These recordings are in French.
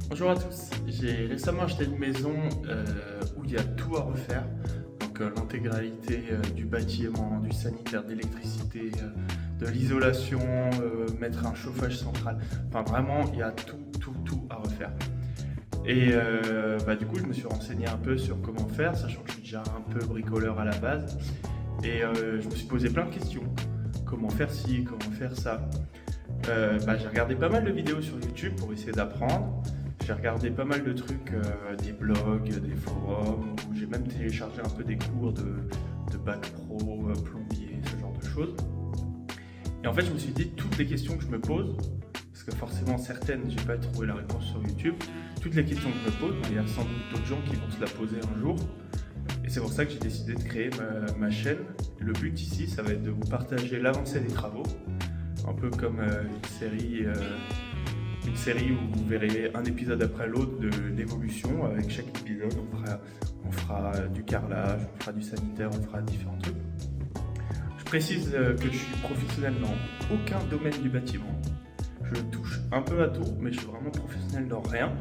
Bonjour à tous, j'ai récemment acheté une maison où il y a tout à refaire, donc l'intégralité du bâtiment, du sanitaire, de l'électricité, de l'isolation, mettre un chauffage central, enfin vraiment il y a tout à refaire. Et du coup je me suis renseigné un peu sur comment faire, sachant que je suis déjà un peu bricoleur à la base, et je me suis posé plein de questions. Comment faire ci, comment faire ça. J'ai regardé pas mal de vidéos sur YouTube pour essayer d'apprendre. J'ai regardé pas mal de trucs, des blogs, des forums, où j'ai même téléchargé un peu des cours de bac pro, plombier, ce genre de choses. Et en fait, je me suis dit, toutes les questions que je me pose, parce que forcément certaines, j'ai pas trouvé la réponse sur YouTube, toutes les questions que je me pose, il y a sans doute d'autres gens qui vont se la poser un jour. Et c'est pour ça que j'ai décidé de créer ma chaîne. Le but ici, ça va être de vous partager l'avancée des travaux, un peu comme une série où vous verrez un épisode après l'autre de l'évolution. Avec chaque épisode, on fera du carrelage, on fera du sanitaire, on fera différents trucs. Je précise que je suis professionnel dans aucun domaine du bâtiment. Je touche un peu à tout, mais je suis vraiment professionnel dans rien.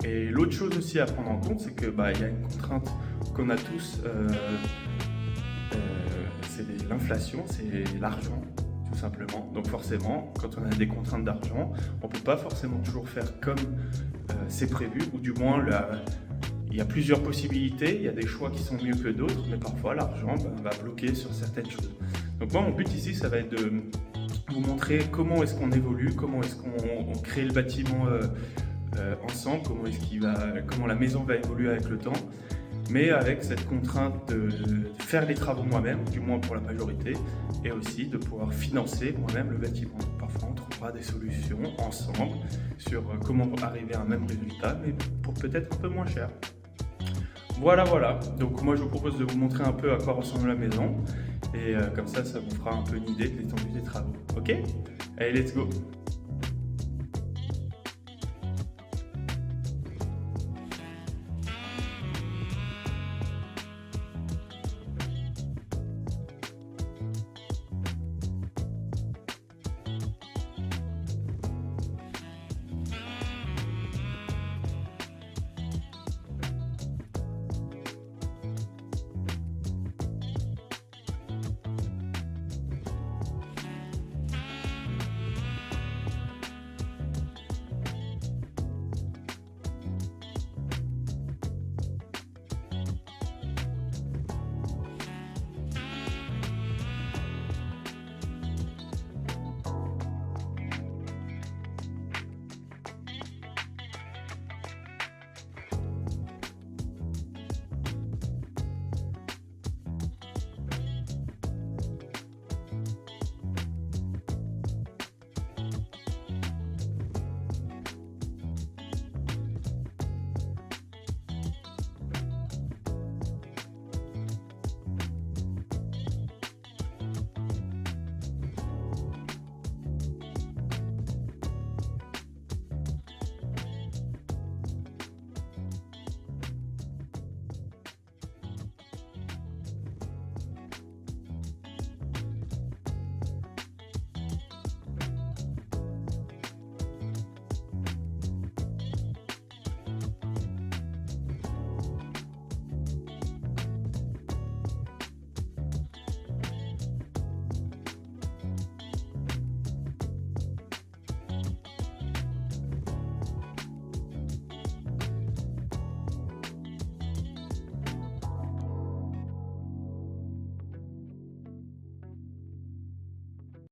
Et l'autre chose aussi à prendre en compte, c'est que il y a une contrainte qu'on a tous, c'est l'inflation, c'est l'argent, tout simplement. Donc forcément, quand on a des contraintes d'argent, on ne peut pas forcément toujours faire comme c'est prévu, ou du moins il y a plusieurs possibilités, il y a des choix qui sont mieux que d'autres, mais parfois l'argent va bloquer sur certaines choses. Donc moi, mon but ici, ça va être de vous montrer comment est-ce qu'on évolue, comment est-ce qu'on crée le bâtiment ensemble, comment la maison va évoluer avec le temps, mais avec cette contrainte de faire les travaux moi-même, du moins pour la majorité, et aussi de pouvoir financer moi-même le bâtiment. Parfois on trouvera des solutions ensemble sur comment arriver à un même résultat, mais pour peut-être un peu moins cher. Voilà, donc moi je vous propose de vous montrer un peu à quoi ressemble la maison, et comme ça vous fera un peu une idée de l'étendue des travaux. Ok? Allez, let's go!